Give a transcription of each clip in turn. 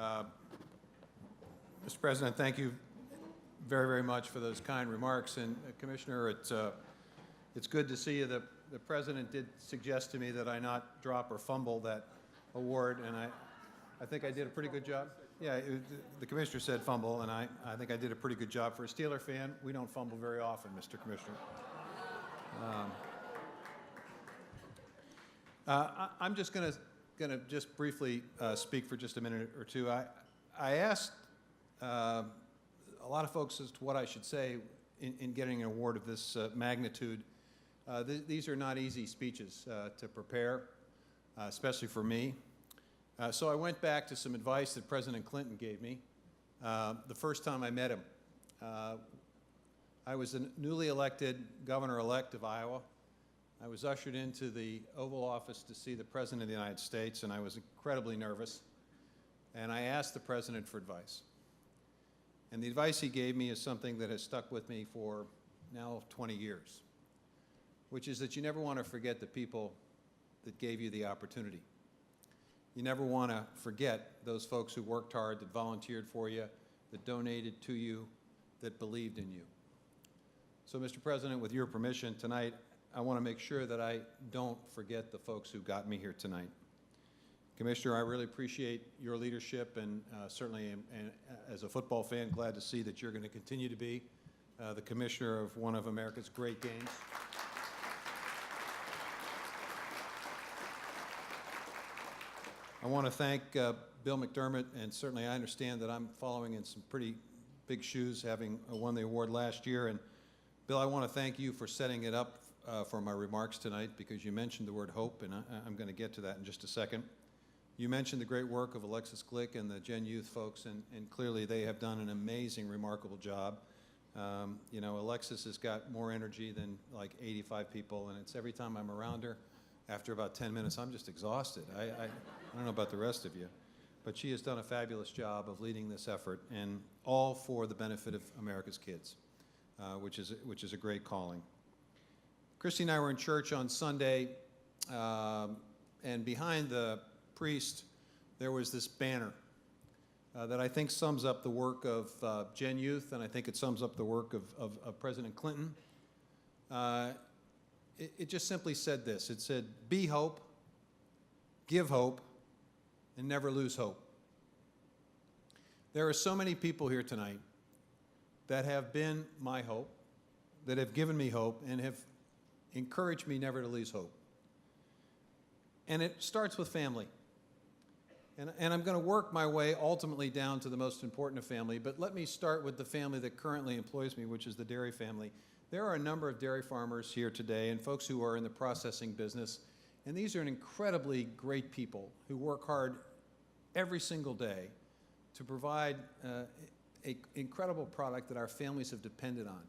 Mr. President, thank you very, very much for those kind remarks. And Commissioner, it's good to see you. The President did suggest to me that I not drop or fumble that award, and I think I did a pretty good job. Yeah, the Commissioner said fumble, and I think I did a pretty good job. For a Steeler fan, we don't fumble very often, Mr. Commissioner. I'm just going to just briefly speak for just a minute or two. I asked a lot of folks as to what I should say in getting an award of this magnitude. These are not easy speeches to prepare, especially for me. So I went back to some advice that President Clinton gave me the first time I met him. I was a newly elected governor-elect of Iowa. I was ushered into the Oval Office to see the President of the United States, and I was incredibly nervous. And I asked the President for advice. And the advice he gave me is something that has stuck with me for now 20 years, which is that you never want to forget the people that gave you the opportunity. You never want to forget those folks who worked hard, that volunteered for you, that donated to you, that believed in you. So, Mr. President, with your permission tonight, I want to make sure that I don't forget the folks who got me here tonight. Commissioner, I really appreciate your leadership, and certainly as a football fan, glad to see that you're going to continue to be the commissioner of one of America's great games. I want to thank Bill McDermott, and certainly I understand that I'm following in some pretty big shoes, having won the award last year. And Bill, I want to thank you for setting it up for my remarks tonight, because you mentioned the word hope, and I'm going to get to that in just a second. You mentioned the great work of Alexis Glick and the Gen Youth folks, and clearly they have done an amazing, remarkable job. You know, Alexis has got more energy than like 85 people, and it's every time I'm around her, after about 10 minutes, I'm just exhausted. I don't know about the rest of you, but she has done a fabulous job of leading this effort, and all for the benefit of America's kids, which is a great calling. Christy and I were in church on Sunday, and behind the priest, there was this banner that I think sums up the work of Gen Youth, and I think it sums up the work of President Clinton. It just simply said this. It said, "Be hope, give hope, and never lose hope." There are so many people here tonight that have been my hope, that have given me hope, and have encouraged me never to lose hope. And it starts with family. And I'm going to work my way ultimately down to the most important of family, but let me start with the family that currently employs me, which is the dairy family. There are a number of dairy farmers here today and folks who are in the processing business, and these are incredibly great people who work hard every single day to provide an incredible product that our families have depended on.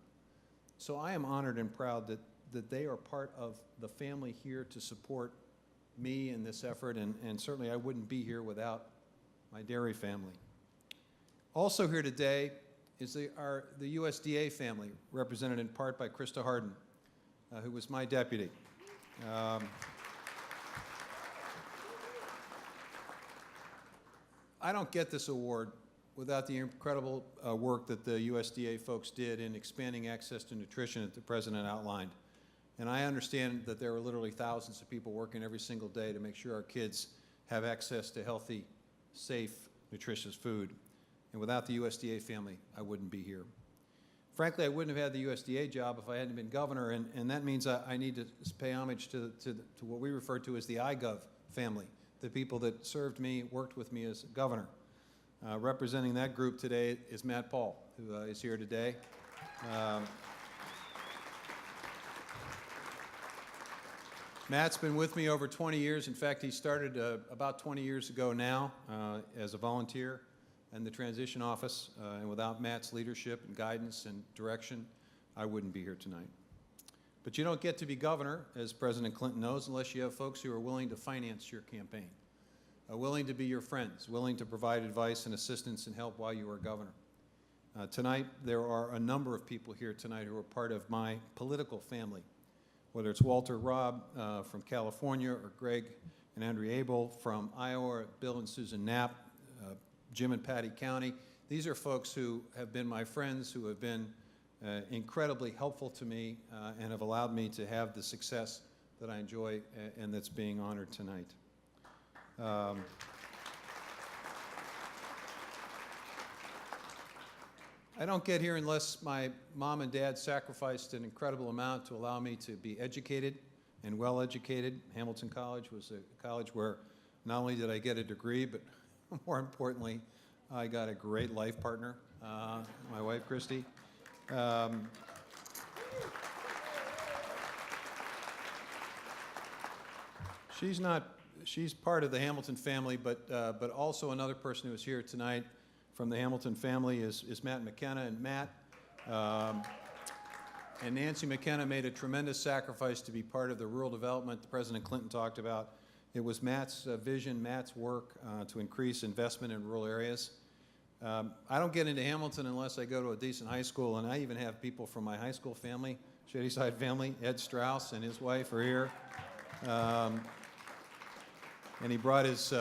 So I am honored and proud that they are part of the family here to support me in this effort, and certainly I wouldn't be here without my dairy family. Also here today is the USDA family, represented in part by Krista Harden, who was my deputy. I don't get this award without the incredible work that the USDA folks did in expanding access to nutrition that the President outlined. And I understand that there are literally thousands of people working every single day to make sure our kids have access to healthy, safe, nutritious food. And without the USDA family, I wouldn't be here. Frankly, I wouldn't have had the USDA job if I hadn't been governor, and that means I need to pay homage to what we refer to as the iGov family, the people that served me, worked with me as governor. Representing that group today is Matt Paul, who is here today. Matt's been with me over 20 years. In fact, he started about 20 years ago now as a volunteer in the transition office. And without Matt's leadership and guidance and direction, I wouldn't be here tonight. But you don't get to be governor, as President Clinton knows, unless you have folks who are willing to finance your campaign, willing to be your friends, willing to provide advice and assistance and help while you are governor. Tonight, there are a number of people here tonight who are part of my political family, whether it's Walter Robb from California, or Greg and Andrea Abel from Iowa, or Bill and Susan Knapp, Jim and Patty County. These are folks who have been my friends, who have been incredibly helpful to me and have allowed me to have the success that I enjoy and that's being honored tonight. I don't get here unless my mom and dad sacrificed an incredible amount to allow me to be educated and well-educated. Hamilton College was a college where not only did I get a degree, but more importantly, I got a great life partner, my wife, Christy. She's part of the Hamilton family, but also another person who is here tonight from the Hamilton family is Matt McKenna. And Matt and Nancy McKenna made a tremendous sacrifice to be part of the rural development that President Clinton talked about. It was Matt's vision, Matt's work to increase investment in rural areas. I don't get into Hamilton unless I go to a decent high school, and I even have people from my high school family, Shadyside family. Ed Strauss and his wife are here. And he brought his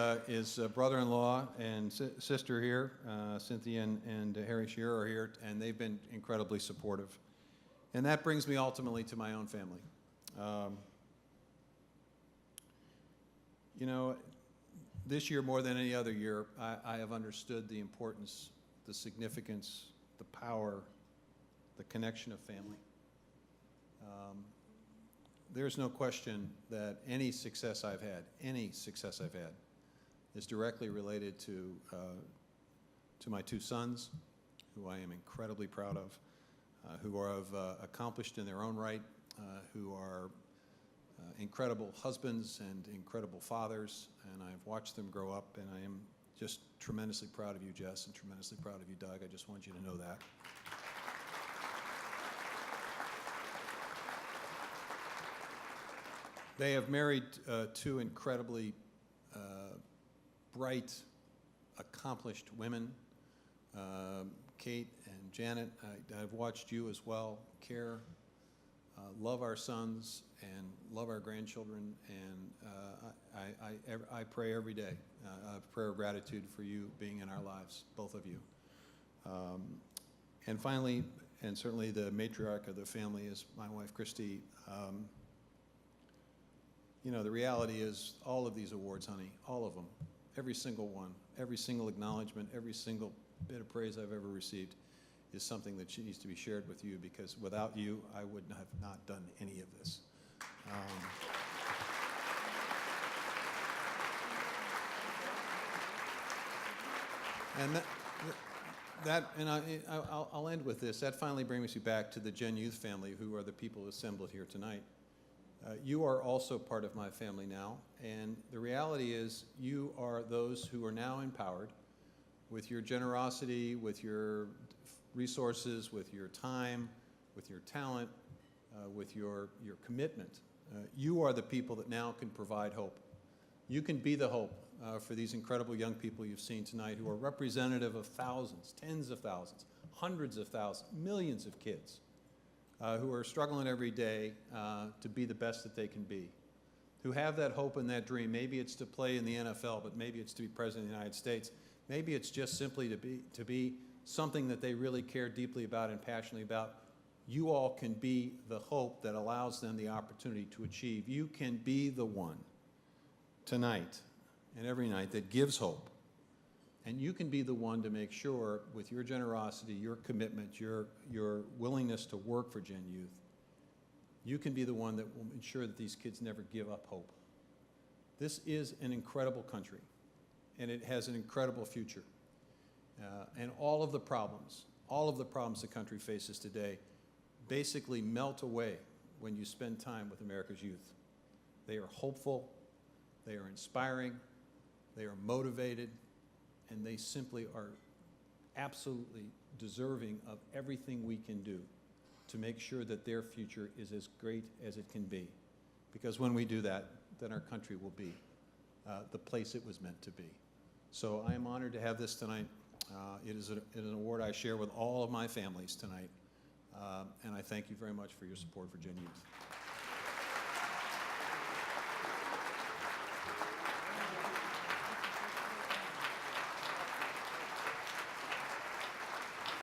brother-in-law and sister here, Cynthia and Harry Shearer are here, and they've been incredibly supportive. And that brings me ultimately to my own family. You know, this year more than any other year, I have understood the importance, the significance, the power, the connection of family. There's no question that any success I've had, is directly related to my two sons, who I am incredibly proud of, who have accomplished in their own right, who are incredible husbands and incredible fathers, and I've watched them grow up, and I am just tremendously proud of you, Jess, and tremendously proud of you, Doug. I just want you to know that. They have married two incredibly bright, accomplished women, Kate and Janet. I've watched you as well care, love our sons, and love our grandchildren, and I pray every day, a prayer of gratitude for you being in our lives, both of you. And finally, and certainly the matriarch of the family is my wife, Christy. You know, the reality is all of these awards, honey, all of them, every single one, every single acknowledgement, every single bit of praise I've ever received is something that needs to be shared with you, because without you, I would have not done any of this. I'll end with this. That finally brings me back to the Gen Youth family, who are the people assembled here tonight. You are also part of my family now, and the reality is you are those who are now empowered with your generosity, with your resources, with your time, with your talent, with your commitment. You are the people that now can provide hope. You can be the hope for these incredible young people you've seen tonight, who are representative of thousands, tens of thousands, hundreds of thousands, millions of kids who are struggling every day to be the best that they can be, who have that hope and that dream. Maybe it's to play in the NFL, but maybe it's to be president of the United States. Maybe it's just simply to be something that they really care deeply about and passionately about. You all can be the hope that allows them the opportunity to achieve. You can be the one tonight and every night that gives hope. And you can be the one to make sure, with your generosity, your commitment, your willingness to work for Gen Youth, you can be the one that will ensure that these kids never give up hope. This is an incredible country, and it has an incredible future. And all of the problems the country faces today basically melt away when you spend time with America's youth. They are hopeful, they are inspiring, they are motivated, and they simply are absolutely deserving of everything we can do to make sure that their future is as great as it can be. Because when we do that, then our country will be the place it was meant to be. So I am honored to have this tonight. It is an award I share with all of my families tonight. And I thank you very much for your support for Gen Youth.